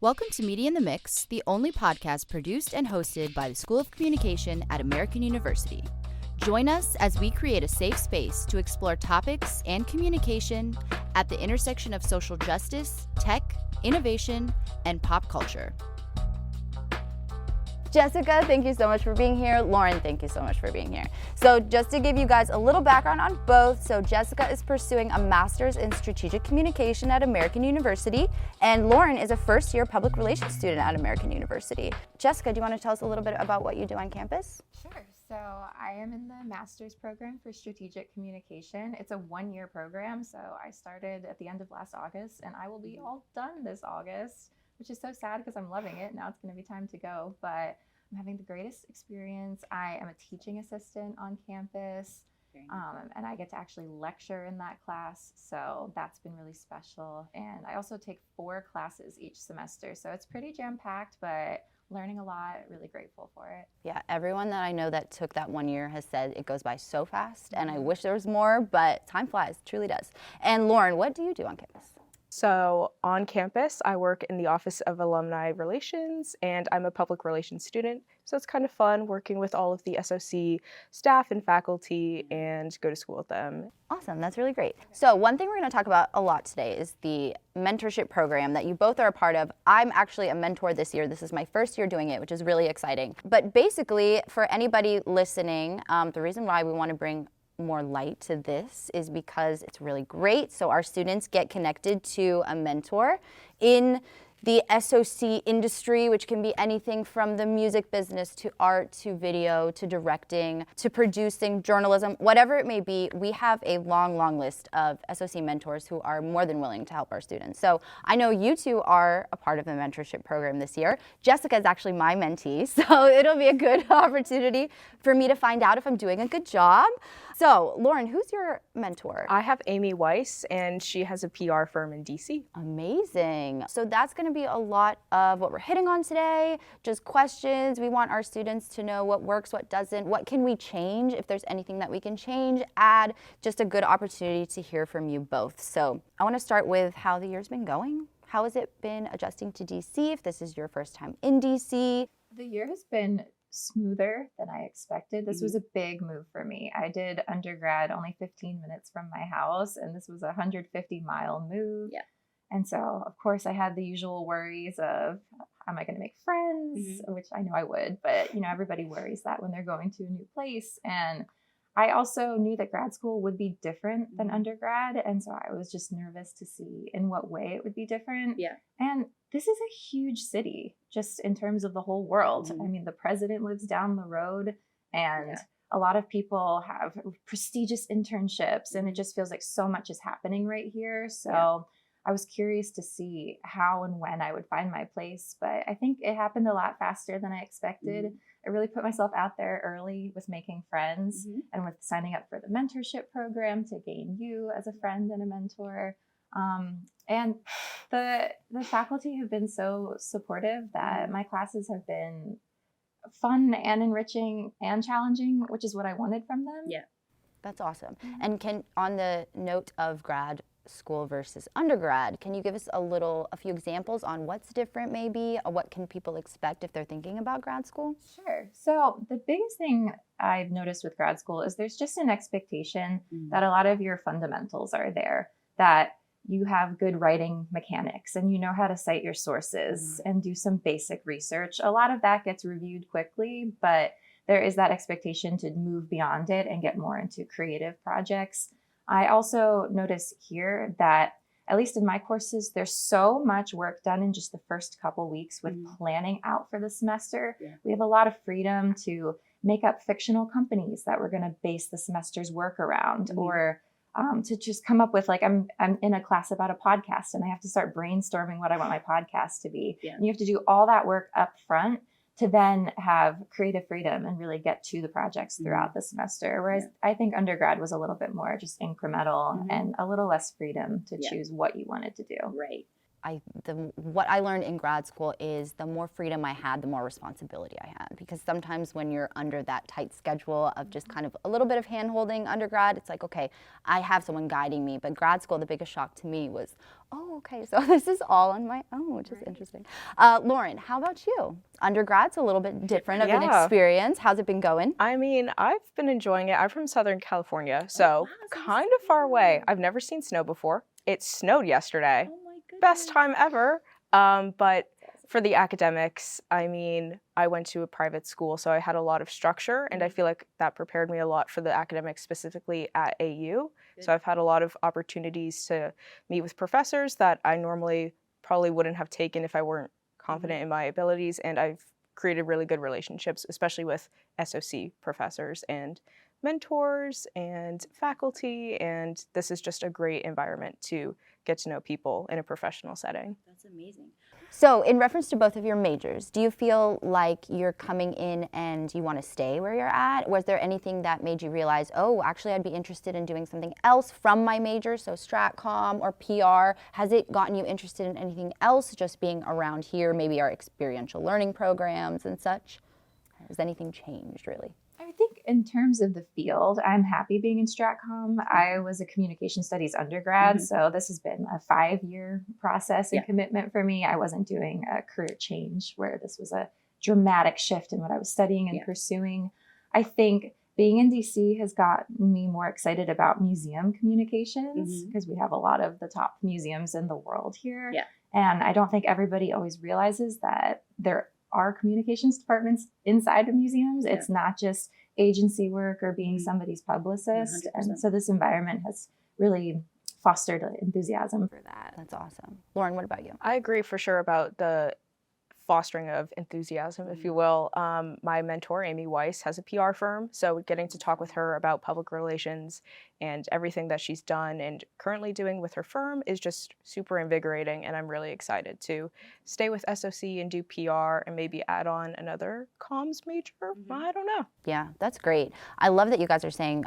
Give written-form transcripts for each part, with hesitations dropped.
Welcome to Media in the Mix, the only podcast produced and hosted by the School of Communication at American University. Join us as we create a safe space to explore topics and communication at the intersection of social justice, tech, innovation, and pop culture. Jessica, thank you so much for being here. Lauren, thank you so much for being here. So just to give you guys a little background on both, so Jessica is pursuing a master's in strategic communication at American University, and Lauren is a first-year public relations student at American University. Jessica, do you want to tell us a little bit about what you do on campus? Sure. So I am in the master's program for strategic communication. It's a one-year program, so I started at the end of last August, and I will be all done this August, which is so sad because I'm loving it. Now it's going to be time to go, but I'm having the greatest experience. I am a teaching assistant on campus, and I get to actually lecture in that class, so that's been really special. And I also take 4 classes each semester, so it's pretty jam-packed, but learning a lot, really grateful for it. Yeah, everyone that I know that took that 1 year has said it goes by so fast, and I wish there was more, but time flies, truly does. And Lauren, what do you do on campus? So on campus, I work in the Office of Alumni Relations, and I'm a public relations student. So it's kind of fun working with all of the SOC staff and faculty and go to school with them. Awesome, that's really great. So one thing we're going to talk about a lot today is the mentorship program that you both are a part of. I'm actually a mentor this year. This is my first year doing it, which is really exciting. But basically, for anybody listening, the reason why we want to bring more light to this is because it's really great. So our students get connected to a mentor in the SOC industry, which can be anything from the music business to art to video to directing to producing, journalism, whatever it may be. We have a long list of SOC mentors who are more than willing to help our students. So I know you two are a part of the mentorship program this year. Jessica is actually my mentee, so it'll be a good opportunity for me to find out if I'm doing a good job. So Lauren, who's your mentor? I have Amy Weiss, and she has a PR firm in DC. Amazing. So that's going to be a lot of what we're hitting on today, just questions. We want our students to know what works, what doesn't, what can we change, if there's anything that we can change, add, just a good opportunity to hear from you both. So I want to start with how the year's been going. How has it been adjusting to DC, if this is your first time in DC? The year has been smoother than I expected. This was a big move for me. I did undergrad only 15 minutes from my house, and this was a 150-mile move. Yeah. And so, of course, I had the usual worries of, am I going to make friends? Which I know I would, but everybody worries that when they're going to a new place. And I also knew that grad school would be different than undergrad. And so I was just nervous to see in what way it would be different. Yeah. And this is a huge city, just in terms of the whole world. I mean, the president lives down the road, and a lot of people have prestigious internships, and it just feels like so much is happening right here. So I was curious to see how and when I would find my place, but I think it happened a lot faster than I expected. I really put myself out there early with making friends and with signing up for the mentorship program to gain you as a friend and a mentor. And the faculty have been so supportive that my classes have been fun and enriching and challenging, which is what I wanted from them. Yeah, that's awesome. And on the note of grad school versus undergrad, can you give us a few examples on what's different maybe? Or what can people expect if they're thinking about grad school? Sure. So the biggest thing I've noticed with grad school is there's just an expectation that a lot of your fundamentals are there, that you have good writing mechanics and you know how to cite your sources and do some basic research. A lot of that gets reviewed quickly, but there is that expectation to move beyond it and get more into creative projects. I also notice here that, at least in my courses, there's so much work done in just the first couple weeks with planning out for the semester. We have a lot of freedom to make up fictional companies that we're going to base the semester's work around, or to just come up with, like, I'm in a class about a podcast and I have to start brainstorming what I want my podcast to be. And you have to do all that work up front to then have creative freedom and really get to the projects throughout the semester. Whereas I think undergrad was a little bit more just incremental and a little less freedom to choose what you wanted to do. Right. what I learned in grad school is the more freedom I had, the more responsibility I had. Because sometimes when you're under that tight schedule of just kind of a little bit of hand-holding undergrad, it's like, okay, I have someone guiding me. But grad school, the biggest shock to me was, oh, okay, so this is all on my own, which is interesting. Lauren, how about you? Undergrad's a little bit different of an experience. How's it been going? I mean, I've been enjoying it. I'm from Southern California, so kind of far away. I've never seen snow before. It snowed yesterday. Oh my goodness. Best time ever. But for the academics, I mean, I went to a private school, so I had a lot of structure, and I feel like that prepared me a lot for the academics, specifically at AU. So I've had a lot of opportunities to meet with professors that I normally probably wouldn't have taken if I weren't confident in my abilities, and I've created really good relationships, especially with SOC professors and mentors and faculty, and this is just a great environment to get to know people in a professional setting. That's amazing. So in reference to both of your majors, do you feel like you're coming in and you want to stay where you're at? Was there anything that made you realize, oh, actually I'd be interested in doing something else from my major, so StratComm or PR? Has it gotten you interested in anything else, just being around here, maybe our experiential learning programs and such? Has anything changed, really? I think in terms of the field, I'm happy being in StratComm. I was a communication studies undergrad, so this has been a 5-year process and commitment for me. I wasn't doing a career change where this was a dramatic shift in what I was studying and pursuing. I think being in DC has gotten me more excited about museum communications because we have a lot of the top museums in the world here. And I don't think everybody always realizes that there are communications departments inside of museums. It's not just agency work or being somebody's publicist. 100%. And so this environment has really fostered enthusiasm for that. That's awesome. Lauren, what about you? I agree for sure about the fostering of enthusiasm, if you will. My mentor, Amy Weiss, has a PR firm, so getting to talk with her about public relations and everything that she's done and currently doing with her firm is just super invigorating, and I'm really excited to stay with SOC and do PR and maybe add on another comms major. I don't know. Yeah, that's great. I love that you guys are saying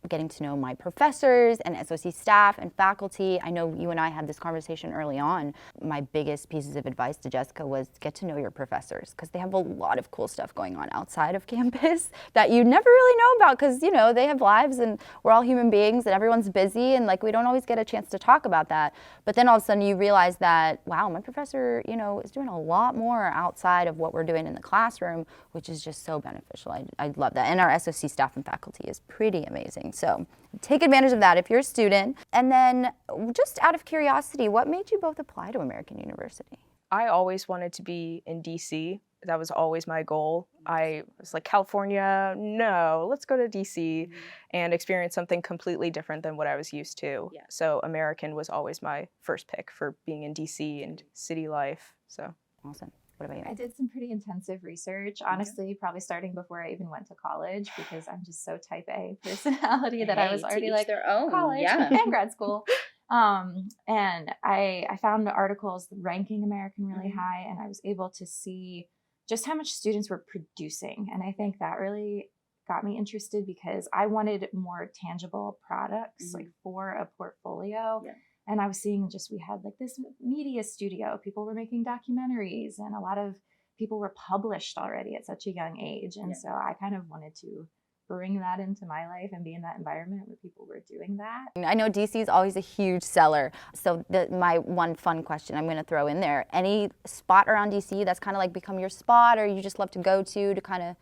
getting to know my professors and SOC staff and faculty. I know you and I had this conversation early on. My biggest pieces of advice to Jessica was get to know your professors because they have a lot of cool stuff going on outside of campus that you never really know about because, you know, they have lives and we're all human beings and everyone's busy and like we don't always get a chance to talk about that. But then all of a sudden you realize that, wow, my professor, you know, is doing a lot more outside of what we're doing in the classroom, which is just so beneficial. I love that. And our SOC staff and faculty is pretty amazing. So take advantage of that if you're a student. And then just out of curiosity, what made you both apply to American University? I always wanted to be in DC. That was always my goal. I was like, California, no, let's go to DC and experience something completely different than what I was used to. So American was always my first pick for being in DC and city life. So awesome. What about you? I did some pretty intensive research, honestly, probably starting before I even went to college because I'm just so type A personality that I was already like their own. college and grad school. And I found the articles ranking American really high, and I was able to see just how much students were producing. And I think that really got me interested because I wanted more tangible products like for a portfolio. And I was seeing we had like this media studio. People were making documentaries and a lot of people were published already at such a young age. And so I kind of wanted to bring that into my life and be in that environment where people were doing that. I know DC is always a huge seller. So my one fun question I'm going to throw in there, any spot around DC that's kind of like become your spot or you just love to go to kind of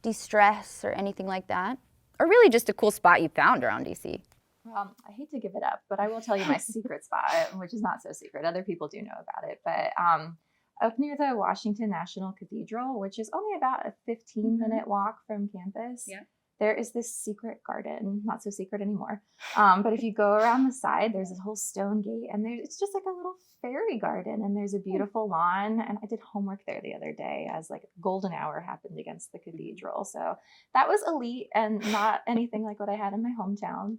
de-stress or anything like that? Or really just a cool spot you found around DC? Well, I hate to give it up, but I will tell you my secret spot, which is not so secret. Other people do know about it. But up near the Washington National Cathedral, which is only about a 15-minute walk from campus, there is this secret garden. Not so secret anymore. But if you go around the side, there's this whole stone gate, and it's just like a little fairy garden, and there's a beautiful lawn. And I did homework there the other day as like golden hour happened against the cathedral. So that was elite and not anything like what I had in my hometown.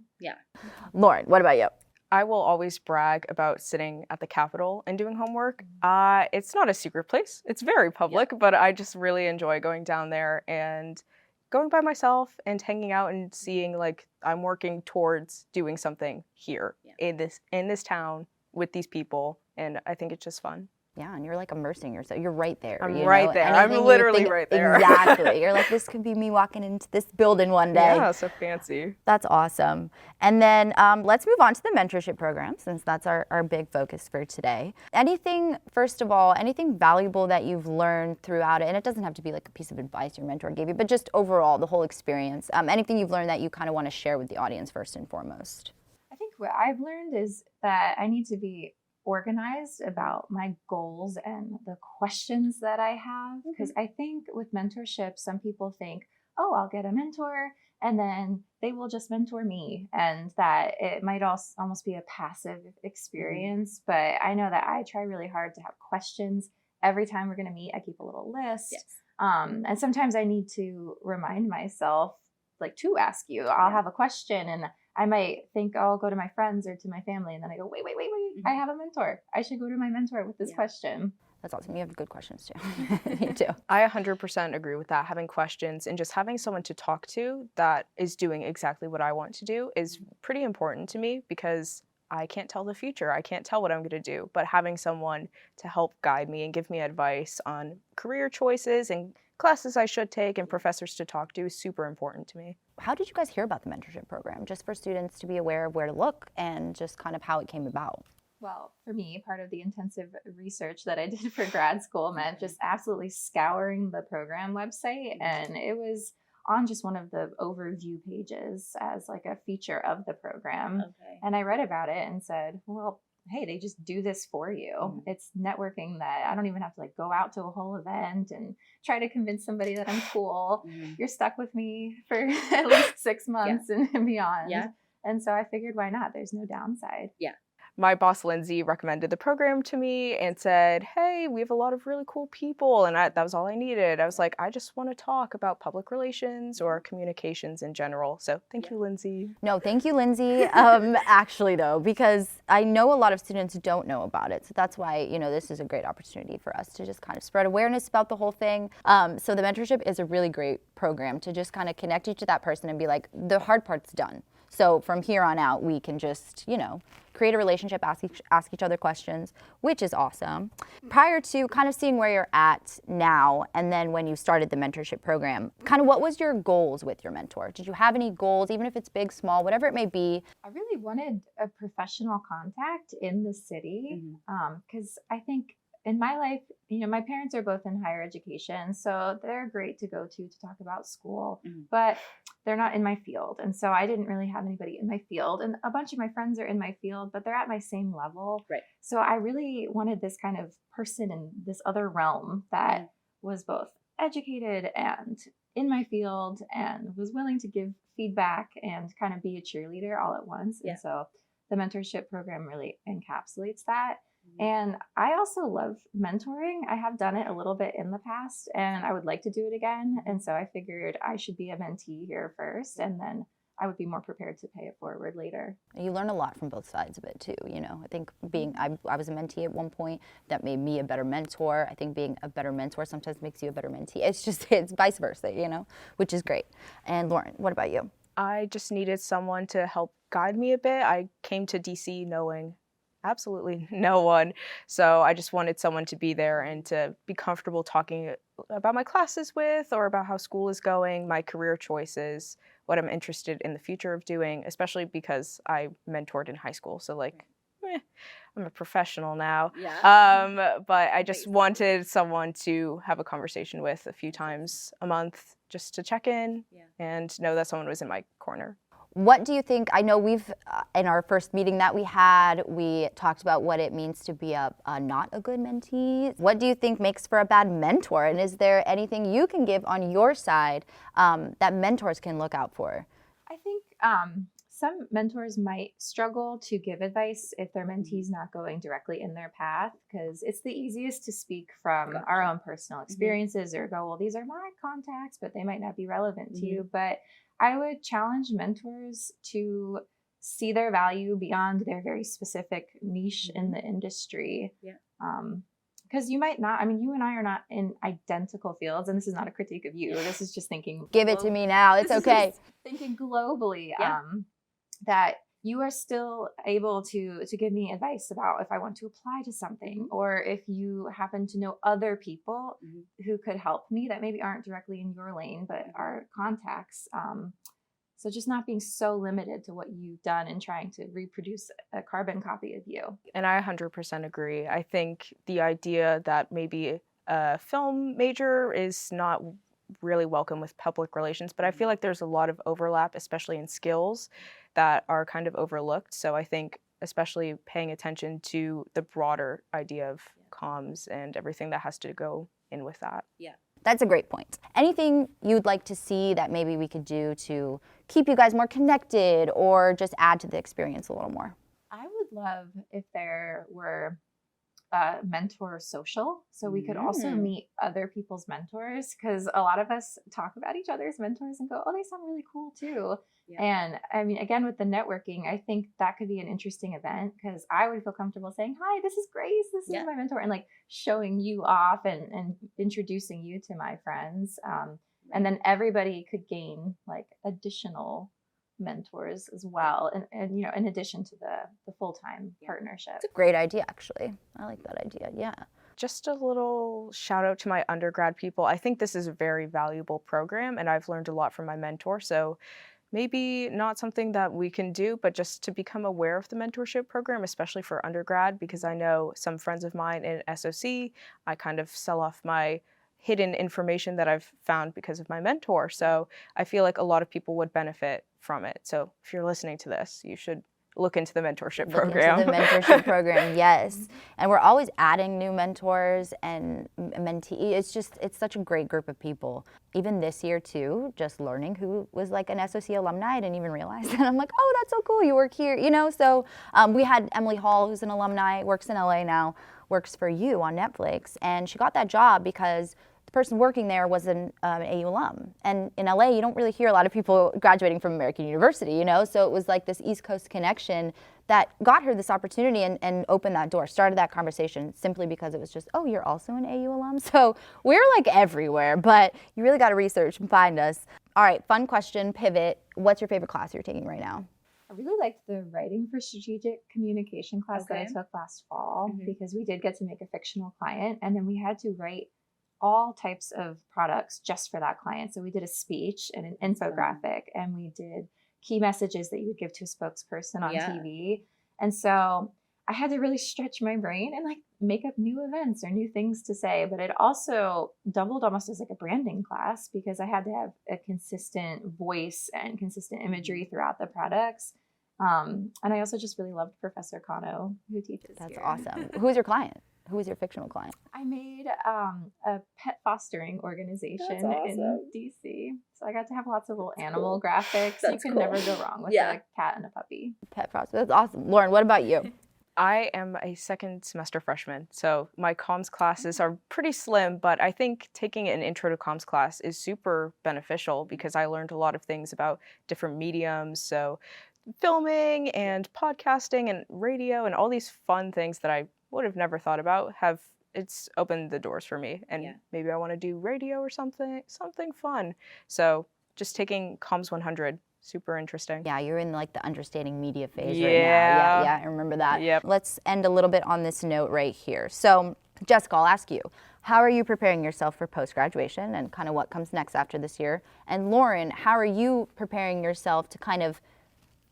Lauren, what about you? I will always brag about sitting at the Capitol and doing homework. It's not a secret place. It's very public, but I just really enjoy going down there and going by myself and hanging out and seeing like I'm working towards doing something here in this town with these people and I think it's just fun. Yeah, and you're like immersing yourself. You're right there. I'm you right know? there. Anything I'm you literally think- right there. Exactly. You're like, this could be me walking into this building one day. Yeah, so fancy. That's awesome. And then let's move on to the mentorship program, since that's our big focus for today. Anything, first of all, anything valuable that you've learned throughout it? And it doesn't have to be like a piece of advice your mentor gave you, but just overall, the whole experience. Anything you've learned that you kind of want to share with the audience first and foremost? I think what I've learned is that I need to be organized about my goals and the questions that I have. Because I think with mentorship, some people think, oh, I'll get a mentor and then they will just mentor me. And that it might also almost be a passive experience. But I know that I try really hard to have questions. Every time we're going to meet, I keep a little list. Yes. And sometimes I need to remind myself, like, to ask you. I'll have a question and I might think, oh, I'll go to my friends or to my family. And then I go, wait, I have a mentor. I should go to my mentor with this question. That's awesome. You have good questions too. Me too. I 100% agree with that. Having questions and just having someone to talk to that is doing exactly what I want to do is pretty important to me, because I can't tell the future. I can't tell what I'm going to do. But having someone to help guide me and give me advice on career choices and classes I should take and professors to talk to is super important to me. How did you guys hear about the mentorship program? Just for students to be aware of where to look and just kind of how it came about. Well, for me, part of the intensive research that I did for grad school meant just absolutely scouring the program website. And it was on just one of the overview pages as like a feature of the program. Okay. And I read about it and said, well, hey, they just do this for you. It's networking that I don't even have to like go out to a whole event and try to convince somebody that I'm cool. You're stuck with me for at least 6 months and beyond. Yeah. And so I figured, why not? There's no downside. Yeah. My boss, Lindsay, recommended the program to me and said, hey, we have a lot of really cool people. And that was all I needed. I was like, I just want to talk about public relations or communications in general. So thank you, Lindsay. No, thank you, Lindsay. Actually, though, because I know a lot of students don't know about it. So that's why, you know, this is a great opportunity for us to just kind of spread awareness about the whole thing. So the mentorship is a really great program to just kind of connect you to that person and be like, the hard part's done. So from here on out, we can just, you know, create a relationship, ask each other questions, which is awesome. Prior to kind of seeing where you're at now, and then when you started the mentorship program, kind of what was your goals with your mentor? Did you have any goals, even if it's big, small, whatever it may be? I really wanted a professional contact in the city because I think in my life, you know, my parents are both in higher education, so they're great to go to talk about school, but they're not in my field. And so I didn't really have anybody in my field. And a bunch of my friends are in my field, but they're at my same level. Right. So I really wanted this kind of person in this other realm that was both educated and in my field and was willing to give feedback and kind of be a cheerleader all at once. And so the mentorship program really encapsulates that. And I also love mentoring. I have done it a little bit in the past and I would like to do it again. And so I figured I should be a mentee here first and then I would be more prepared to pay it forward later. You learn a lot from both sides of it too, you know. I think I was a mentee at one point, that made me a better mentor. I think being a better mentor sometimes makes you a better mentee. It's vice versa, you know, which is great. And Lauren, what about you? I just needed someone to help guide me a bit. I came to DC knowing absolutely no one. So I just wanted someone to be there and to be comfortable talking about my classes with, or about how school is going, my career choices, what I'm interested in the future of doing, especially because I mentored in high school. So like, I'm a professional now. But I just wanted someone to have a conversation with a few times a month, just to check in and know that someone was in my corner. What do you think? I know we've, in our first meeting that we had, we talked about what it means to be a not a good mentee. What do you think makes for a bad mentor? And is there anything you can give on your side that mentors can look out for? I think some mentors might struggle to give advice if their mentee's not going directly in their path, because it's the easiest to speak from our own personal experiences or go, well, these are my contacts, but they might not be relevant to you. But I would challenge mentors to see their value beyond their very specific niche in the industry. Because you might not, I mean, you and I are not in identical fields, and this is not a critique of you. This is just thinking. Give it to me now. It's okay. Thinking globally, that you are still able to give me advice about if I want to apply to something, or if you happen to know other people who could help me that maybe aren't directly in your lane but are contacts. So just not being so limited to what you've done and trying to reproduce a carbon copy of you. And I 100% agree. I think the idea that maybe a film major is not really welcome with public relations, but I feel like there's a lot of overlap, especially in skills that are kind of overlooked. So I think especially paying attention to the broader idea of comms and everything that has to go in with that. Yeah. That's a great point. Anything you'd like to see that maybe we could do to keep you guys more connected or just add to the experience a little more? I would love if there were mentor social, so we could also meet other people's mentors, because a lot of us talk about each other's mentors and go, oh, they sound really cool too. And I mean, again, with the networking, I think that could be an interesting event, because I would feel comfortable saying, hi, this is Grace, this is my mentor, and like showing you off and introducing you to my friends. And then everybody could gain like additional mentors as well, and you know, in addition to the full-time partnership. It's a great idea, actually. I like that idea. Yeah. Just a little shout out to my undergrad people. I think this is a very valuable program and I've learned a lot from my mentor. So maybe not something that we can do, but just to become aware of the mentorship program, especially for undergrad, because I know some friends of mine in SOC, I kind of sell off my hidden information that I've found because of my mentor. So I feel like a lot of people would benefit from it. So if you're listening to this, you should look into the mentorship program. Into the mentorship program, yes. And we're always adding new mentors and mentees. It's such a great group of people. Even this year too, just learning who was like an SOC alumni, I didn't even realize that. I'm like, oh, that's so cool, you work here, you know? So we had Emily Hall, who's an alumni, works in LA now, works for You on Netflix. And she got that job because the person working there was an AU alum. And in LA, you don't really hear a lot of people graduating from American University, you know? So it was like this East Coast connection that got her this opportunity and opened that door, started that conversation simply because it was just, oh, you're also an AU alum? So we're like everywhere, but you really got to research and find us. All right, fun question, pivot. What's your favorite class you're taking right now? I really liked the writing for strategic communication class that I took last fall, because we did get to make a fictional client, and then we had to write all types of products just for that client. So we did a speech and an infographic, and we did key messages that you would give to a spokesperson on TV. And so I had to really stretch my brain and like make up new events or new things to say. But it also doubled almost as like a branding class, because I had to have a consistent voice and consistent imagery throughout the products. And I also just really loved Professor Kano, who teaches That's here. awesome. Who's your client? Who is your fictional client? I made a pet fostering organization in DC. So I got to have lots of little animal graphics. You can never go wrong with a cat and a puppy. Pet foster. That's awesome. Lauren, what about you? I am a second semester freshman, so my comms classes are pretty slim, but I think taking an intro to comms class is super beneficial because I learned a lot of things about different mediums, so filming and podcasting and radio and all these fun things that I would have never thought about it's opened the doors for me, and maybe I want to do radio or something fun. So just taking Comms 100, super interesting. Yeah, you're in like the understanding media phase right now. Yeah, I remember that. Yep. Let's end a little bit on this note right here. So Jessica, I'll ask you, how are you preparing yourself for post-graduation and kind of what comes next after this year? And Lauren, how are you preparing yourself to kind of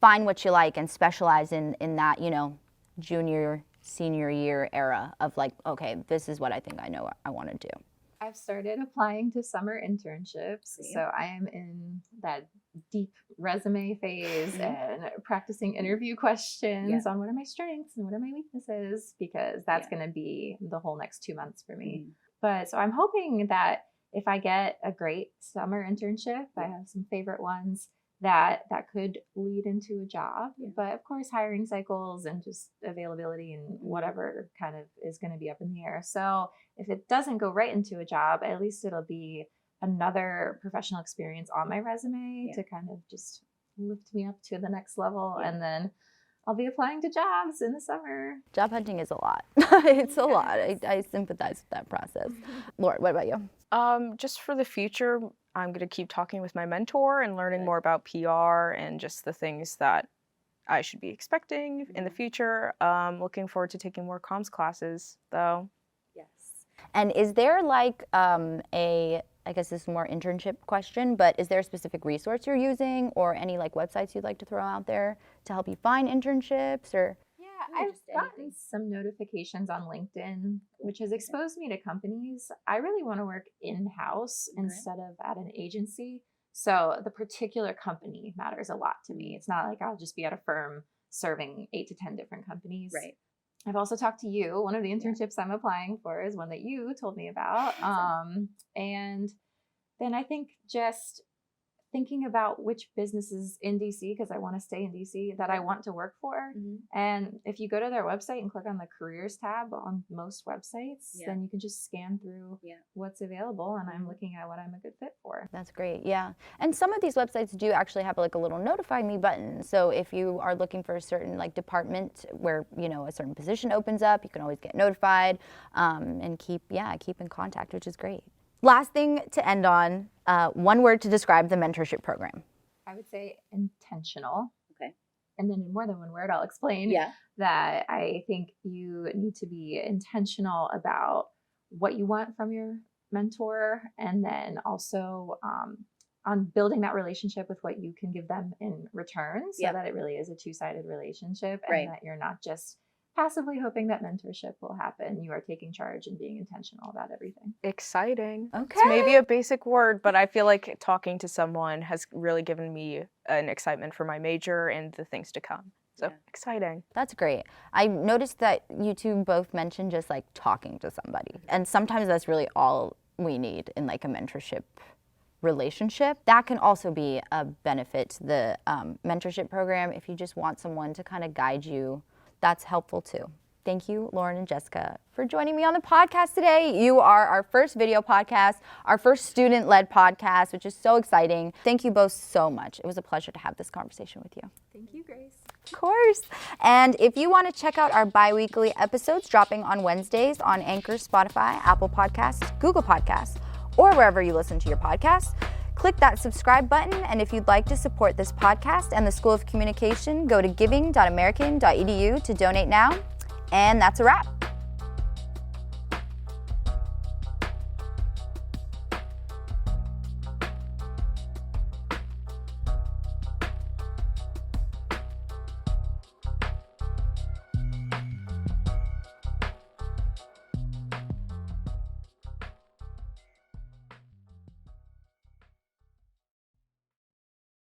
find what you like and specialize in that, you know, junior, senior year era of like, okay, this is what I think I know I want to do? I've started applying to summer internships. So I am in that deep resume phase and practicing interview questions on what are my strengths and what are my weaknesses, because that's going to be the whole next 2 months for me. But so I'm hoping that if I get a great summer internship, I have some favorite ones, that could lead into a job. But of course, hiring cycles and just availability and whatever kind of is going to be up in the air. So if it doesn't go right into a job, at least it'll be another professional experience on my resume to kind of just lift me up to the next level. And then I'll be applying to jobs in the summer. Job hunting is a lot. It's a lot. I sympathize with that process. Lauren, what about you? Just for the future, I'm going to keep talking with my mentor and learning more about PR and just the things that I should be expecting in the future. Looking forward to taking more comms classes, though. Yes. And is there like I guess this is more internship question, but is there a specific resource you're using or any like websites you'd like to throw out there to help you find internships or? Yeah, I've gotten some notifications on LinkedIn, which has exposed me to companies. I really want to work in-house instead of at an agency. So the particular company matters a lot to me. It's not like I'll just be at a firm serving 8 to 10 different companies. Right. I've also talked to you. One of the internships I'm applying for is one that you told me about. And then I think just thinking about which businesses in DC, because I want to stay in DC, that I want to work for. And if you go to their website and click on the careers tab on most websites, then you can just scan through what's available. And I'm looking at what I'm a good fit for. That's great. Yeah. And some of these websites do actually have like a little notify me button. So if you are looking for a certain like department where, you know, a certain position opens up, you can always get notified and keep in contact, which is great. Last thing to end on, one word to describe the mentorship program. I would say intentional. Okay. And then in more than one word, I'll explain that I think you need to be intentional about what you want from your mentor, and then also on building that relationship with what you can give them in return, so that it really is a two-sided relationship, and that you're not just passively hoping that mentorship will happen. You are taking charge and being intentional about everything. Exciting. Okay. It's maybe a basic word, but I feel like talking to someone has really given me an excitement for my major and the things to come. So exciting. That's great. I noticed that you two both mentioned just like talking to somebody. And sometimes that's really all we need in like a mentorship relationship. That can also be a benefit to the mentorship program if you just want someone to kind of guide you. That's helpful too. Thank you, Lauren and Jessica, for joining me on the podcast today. You are our first video podcast, our first student-led podcast, which is so exciting. Thank you both so much. It was a pleasure to have this conversation with you. Thank you, Grace. Of course. And if you want to check out our bi-weekly episodes dropping on Wednesdays on Anchor, Spotify, Apple Podcasts, Google Podcasts, or wherever you listen to your podcasts, click that subscribe button, and if you'd like to support this podcast and the School of Communication, go to giving.american.edu to donate now. And that's a wrap.